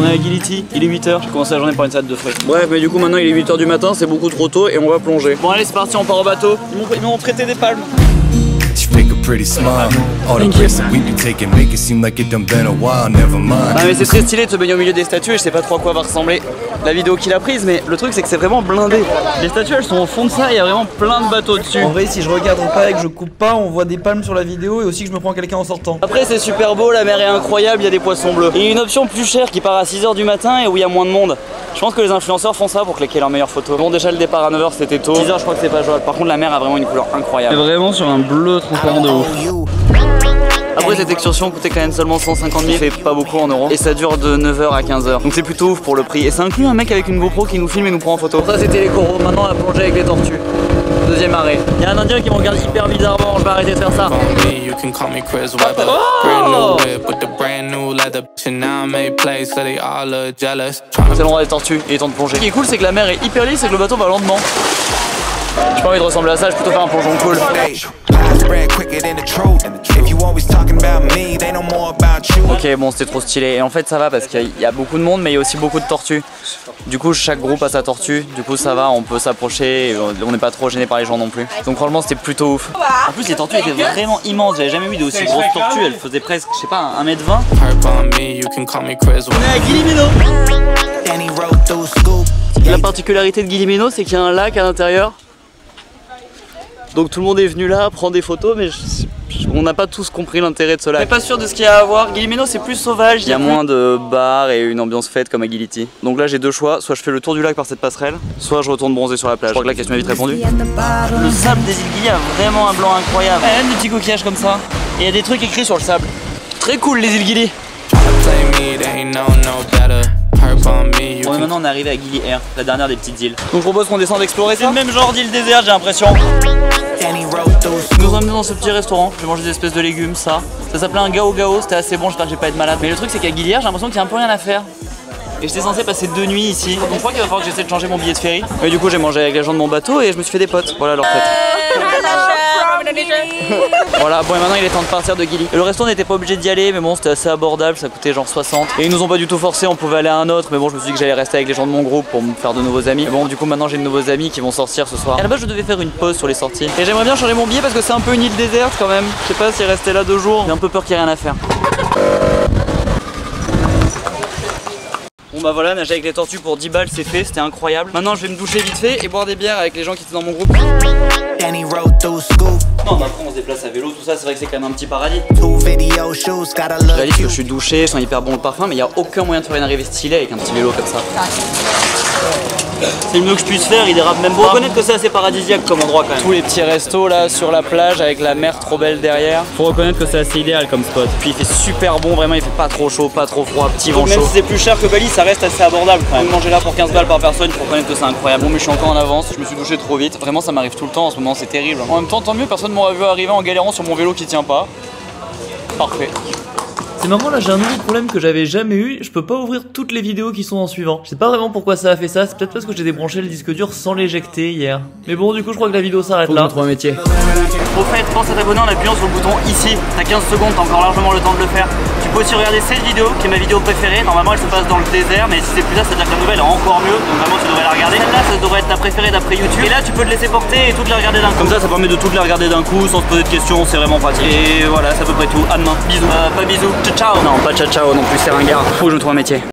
est à Agility, il est 8h, j'ai commencé la journée par une salade de fruits. Bref, mais du coup maintenant il est 8h du matin, c'est beaucoup trop tôt et on va plonger. Bon allez c'est parti, on part au bateau. Ils m'ont prêté des palmes. Ah mais c'est très stylé de se baigner au milieu des statues et je sais pas trop à quoi va ressembler la vidéo qu'il a prise, mais le truc c'est que c'est vraiment blindé. Les statues elles sont au fond de ça, il y a vraiment plein de bateaux dessus. En vrai si je regarde pas et que je coupe pas, on voit des palmes sur la vidéo et aussi que je me prends quelqu'un en sortant. Après c'est super beau, la mer est incroyable, il y a des poissons bleus. Et une option plus chère qui part à 6h du matin et où il y a moins de monde. Je pense que les influenceurs font ça pour cliquer leurs meilleures photos. Bon déjà le départ à 9h c'était tôt, 6h je crois que c'est pas jouable. Par contre la mer a vraiment une couleur incroyable. C'est vraiment sur un bleu transparent de ouf. Après cette excursion coûtait quand même seulement 150 000, c'est pas beaucoup en euros. Et ça dure de 9h à 15h. Donc c'est plutôt ouf pour le prix. Et ça inclut un mec avec une GoPro qui nous filme et nous prend en photo. Ça c'était les coraux, maintenant on va plonger avec les tortues. Deuxième arrêt. Il y a un indien qui me regarde hyper bizarrement, je vais arrêter de faire ça. C'est l'endroit des tortues, il est temps de plonger. Ce qui est cool c'est que la mer est hyper lisse et que le bateau va lentement. J'ai pas envie de ressembler à ça, je vais plutôt faire un plongeon cool. Ok bon c'était trop stylé et en fait ça va parce qu'il y a beaucoup de monde mais il y a aussi beaucoup de tortues. Du coup chaque groupe a sa tortue, du coup ça va, on peut s'approcher, on n'est pas trop gêné par les gens non plus. Donc franchement c'était plutôt ouf. En plus les tortues étaient vraiment immenses, j'avais jamais vu d'aussi grosses tortues, elles faisaient presque je sais pas 1m20. On est à Guillemino. La particularité de Guillemino c'est qu'il y a un lac à l'intérieur. Donc tout le monde est venu là prendre des photos mais on n'a pas tous compris l'intérêt de ce lac. On n'est pas sûr de ce qu'il y a à voir. Guillemino c'est plus sauvage, il y a moins de bars et une ambiance fête comme à Agility. Donc là j'ai deux choix, soit je fais le tour du lac par cette passerelle, soit je retourne bronzer sur la plage. Je crois que la question est vite répondue. Le sable des îles Gili a vraiment un blanc incroyable. Il y a même des petits coquillages comme ça. Et il y a des trucs écrits sur le sable. Très cool les îles Gili. Bon et maintenant on est arrivé à Gili Air, la dernière des petites îles. Donc je propose qu'on descende explorer ça. C'est le même genre d'île déserte j'ai l'impression. Ils nous ont emmenés dans ce petit restaurant, j'ai mangé des espèces de légumes, ça s'appelait un gao gao, c'était assez bon, j'espère que je vais pas être malade. Mais le truc c'est qu'à Gili Air j'ai l'impression qu'il y a un peu rien à faire. Et j'étais censé passer 2 nuits ici, donc je crois qu'il va falloir que j'essaie de changer mon billet de ferry. Et du coup j'ai mangé avec les gens de mon bateau et je me suis fait des potes, voilà leur tête. Voilà, bon et maintenant il est temps de partir de Gili. Le resto on n'était pas obligé d'y aller mais bon c'était assez abordable, ça coûtait genre 60. Et ils nous ont pas du tout forcé, on pouvait aller à un autre mais bon je me suis dit que j'allais rester avec les gens de mon groupe pour me faire de nouveaux amis. Et bon du coup maintenant j'ai de nouveaux amis qui vont sortir ce soir. Et à la base je devais faire une pause sur les sorties. Et j'aimerais bien changer mon billet parce que c'est un peu une île déserte quand même. Je sais pas si rester là 2 jours, j'ai un peu peur qu'il n'y ait rien à faire. Bon bah voilà, nager avec les tortues pour 10 balles c'est fait, c'était incroyable. Maintenant je vais me doucher vite fait et boire des bières avec les gens qui étaient dans mon groupe. Non bah après on se déplace à vélo, tout ça c'est vrai que c'est quand même un petit paradis. Je réalise que je suis douché, je sens hyper bon le parfum mais il n'y a aucun moyen de faire une arrivée stylée avec un petit vélo comme ça. C'est le mieux que je puisse faire, il dérape même pas. Faut reconnaître que c'est assez paradisiaque comme endroit quand même. Tous les petits restos là sur la plage avec la mer trop belle derrière. Faut reconnaître que c'est assez idéal comme spot. Puis il fait super bon, vraiment il fait pas trop chaud, pas trop froid, petit vent chaud. Même si c'est plus cher que Bali, ça reste assez abordable quand même. Manger là pour 15 balles par personne, faut reconnaître que c'est incroyable. Bon mais je suis encore en avance, je me suis douché trop vite. Vraiment ça m'arrive tout le temps en ce moment, c'est terrible. En même temps tant mieux, personne m'aurait vu arriver en galérant sur mon vélo qui tient pas. Parfait. C'est marrant là j'ai un nouveau problème que j'avais jamais eu, je peux pas ouvrir toutes les vidéos qui sont en suivant. Je sais pas vraiment pourquoi ça a fait ça, c'est peut-être parce que j'ai débranché le disque dur sans l'éjecter hier. Mais bon du coup je crois que la vidéo s'arrête là. Trouve un métier. Au fait, pense à t'abonner en appuyant sur le bouton ici. T'as 15 secondes, t'as encore largement le temps de le faire. Tu peux aussi regarder cette vidéo qui est ma vidéo préférée. Normalement elle se passe dans le désert, mais si c'est plus là, c'est-à-dire que la nouvelle est encore mieux. Donc vraiment tu devrais la regarder. Celle-là, ça devrait être ta préférée d'après YouTube. Et là tu peux te laisser porter et toutes les regarder d'un coup. Comme ça permet de toutes les regarder d'un coup sans se poser de questions, c'est vraiment pratique. Et voilà, c'est à peu près tout. À demain. Bisous. Pas bisous. Ciao ciao. Non, pas ciao ciao non plus, c'est ringard. Faut que je me trouve un métier.